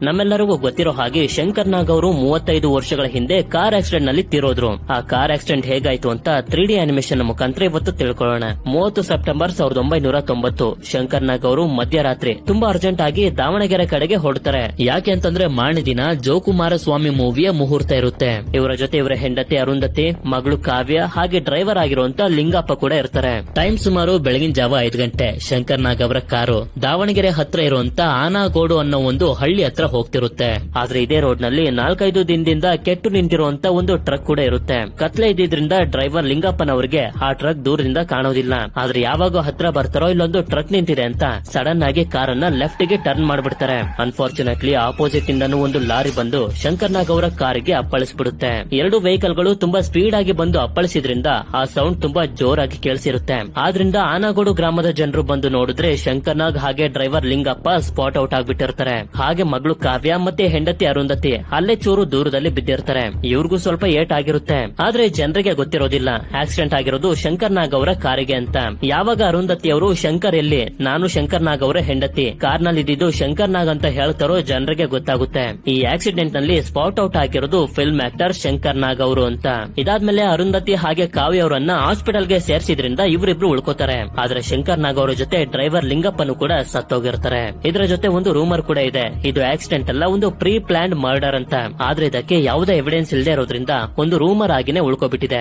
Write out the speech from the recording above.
ನಮ್ಮೆಲ್ಲರಿಗೂ ಗೊತ್ತಿರೋ ಹಾಗೆ ಶಂಕರ್ ನಾಗ್ ಅವರು 35 ವರ್ಷಗಳ ಹಿಂದೆ ಕಾರ್ ಆಕ್ಸಿಡೆಂಟ್ ನಲ್ಲಿ ತೀರೋದ್ರು. ಆ ಕಾರ್ ಆಕ್ಸಿಡೆಂಟ್ ಹೇಗಾಯ್ತು ಅಂತ 3D ಅನಿಮೇಷನ್ ಮುಖಾಂತರ ಇವತ್ತು ತಿಳ್ಕೊಳ್ಳೋಣ. 30 ಸೆಪ್ಟೆಂಬರ್ 1990 ಶಂಕರ್ ನಾಗ್ ಅವರು ಮಧ್ಯರಾತ್ರಿ ತುಂಬಾ ಅರ್ಜೆಂಟ್ ಆಗಿ ದಾವಣಗೆರೆ ಕಡೆಗೆ ಹೊರಡ್ತಾರೆ. ಯಾಕೆ ಅಂತಂದ್ರೆ ಮಾರನೇ ದಿನ ಜೋಕುಮಾರಸ್ವಾಮಿ ಮೂವಿಯ ಮುಹೂರ್ತ ಇರುತ್ತೆ. ಇವರ ಜೊತೆ ಇವರ ಹೆಂಡತಿ ಅರುಂಧತಿ, ಮಗಳು ಕಾವ್ಯ ಹಾಗೆ ಡ್ರೈವರ್ ಆಗಿರುವಂತ ಲಿಂಗಪ್ಪ ಕೂಡ ಇರ್ತಾರೆ. ಟೈಮ್ ಸುಮಾರು ಬೆಳಗಿನ ಜಾವ 5 ಗಂಟೆ. ಶಂಕರ್ ನಾಗ್ ಅವರ ಕಾರು ದಾವಣಗೆರೆ ಹತ್ರ ಇರುವಂತ ಆನಾಗೋಡು ಅನ್ನೋ ಒಂದು ಹಳ್ಳಿ ಹತ್ರ ಹೋಗ್ತಿರುತ್ತೆ. ಆದ್ರೆ ಇದೇ ರೋಡ್ ನಲ್ಲಿ 4-5 ದಿನದಿಂದ ಕೆಟ್ಟು ನಿಂತಿರುವಂತ ಒಂದು ಟ್ರಕ್ ಕೂಡ ಇರುತ್ತೆ. ಕತ್ಲೆ ಇದ್ದಿದ್ರಿಂದ ಡ್ರೈವರ್ ಲಿಂಗಪ್ಪನವರಿಗೆ ಆ ಟ್ರಕ್ ದೂರದಿಂದ ಕಾಣೋದಿಲ್ಲ. ಆದ್ರೆ ಯಾವಾಗ ಹತ್ರ ಬರ್ತಾರೋ ಇಲ್ಲೊಂದು ಟ್ರಕ್ ನಿಂತಿದೆ ಅಂತ ಸಡನ್ ಆಗಿ ಕಾರನ್ನ ಲೆಫ್ಟ್ ಗೆ ಟರ್ನ್ ಮಾಡ್ಬಿಡ್ತಾರೆ. ಅನ್ಫಾರ್ಚುನೇಟ್ಲಿ ಆಪೋಸಿಟ್ ಇಂದನೂ ಒಂದು ಲಾರಿ ಬಂದು ಶಂಕರ್ ನಾಗ್ ಅವರ ಕಾರಿಗೆ ಅಪ್ಪಳಿಸ್ಬಿಡುತ್ತೆ. ಎರಡು ವೆಹಿಕಲ್ ಗಳು ತುಂಬಾ ಸ್ಪೀಡ್ ಆಗಿ ಬಂದು ಅಪ್ಪಳಿಸಿದ್ರಿಂದ ಆ ಸೌಂಡ್ ತುಂಬಾ ಜೋರಾಗಿ ಕೇಳಿಸಿರುತ್ತೆ. ಆದ್ರಿಂದ ಆನಾಗೋಡು ಗ್ರಾಮದ ಜನರು ಬಂದು ನೋಡಿದ್ರೆ ಶಂಕರ್ ನಾಗ್ ಹಾಗೆ ಡ್ರೈವರ್ ಲಿಂಗಪ್ಪ ಸ್ಪಾಟ್ ಔಟ್ ಆಗ್ಬಿಟ್ಟಿರ್ತಾರೆ. ಹಾಗೆ ಮಗಳು ಕಾವ್ಯ ಮತ್ತೆ ಹೆಂಡತಿ ಅರುಂಧತಿ ಅಲ್ಲೇ ಚೂರು ದೂರದಲ್ಲಿ ಬಿದ್ದಿರ್ತಾರೆ. ಇವ್ರಿಗೂ ಸ್ವಲ್ಪ ಏಟ್ ಆಗಿರುತ್ತೆ. ಆದ್ರೆ ಜನರಿಗೆ ಗೊತ್ತಿರೋದಿಲ್ಲ ಆಕ್ಸಿಡೆಂಟ್ ಆಗಿರೋದು ಶಂಕರ್ ನಾಗ್ ಅವರ ಕಾರಿಗೆ ಅಂತ. ಯಾವಾಗ ಅರುಂಧತಿ ಅವರು ಶಂಕರ್ ಎಲ್ಲಿ, ನಾನು ಶಂಕರ್ ನಾಗ್ ಅವರ ಹೆಂಡತಿ, ಕಾರ್ ನಲ್ಲಿ ಇದ್ದಿದ್ದು ಶಂಕರ್ ನಾಗ್ ಅಂತ ಹೇಳ್ತಾರೋ ಜನರಿಗೆ ಗೊತ್ತಾಗುತ್ತೆ. ಈ ಆಕ್ಸಿಡೆಂಟ್ ನಲ್ಲಿ ಸ್ಪಾಟ್ ಔಟ್ ಆಗಿರೋದು ಫಿಲ್ಮ್ ಆಕ್ಟರ್ ಶಂಕರ್ ನಾಗ್ ಅವರು ಅಂತ. ಇದಾದ್ಮೇಲೆ ಅರುಂಧತಿ ಹಾಗೆ ಕಾವ್ಯ ಅವರನ್ನ ಹಾಸ್ಪಿಟಲ್ ಗೆ ಸೇರಿಸಿದ್ರಿಂದ ಇವರಿಬ್ರು ಉಳ್ಕೋತಾರೆ. ಆದ್ರೆ ಶಂಕರ್ ನಾಗ್ ಅವರ ಜೊತೆ ಡ್ರೈವರ್ ಲಿಂಗಪ್ಪನು ಕೂಡ ಸತ್ತೋಗಿರ್ತಾರೆ. ಇದರ ಜೊತೆ ಒಂದು ರೂಮರ್ ಕೂಡ ಇದೆ, ಇದು ಆಕ್ಸಿಡೆಂಟ್ ಅಲ್ಲ, ಒಂದು ಪ್ರೀ ಪ್ಲಾನ್ಡ್ ಮರ್ಡರ್ ಅಂತ. ಆದ್ರೆ ಇದಕ್ಕೆ ಯಾವುದೇ ಎವಿಡೆನ್ಸ್ ಇಲ್ಲದೆ ಇರೋದ್ರಿಂದ ಒಂದು ರೂಮರ್ ಆಗಿನೇ ಉಳ್ಕೋಬಿಟ್ಟಿದೆ.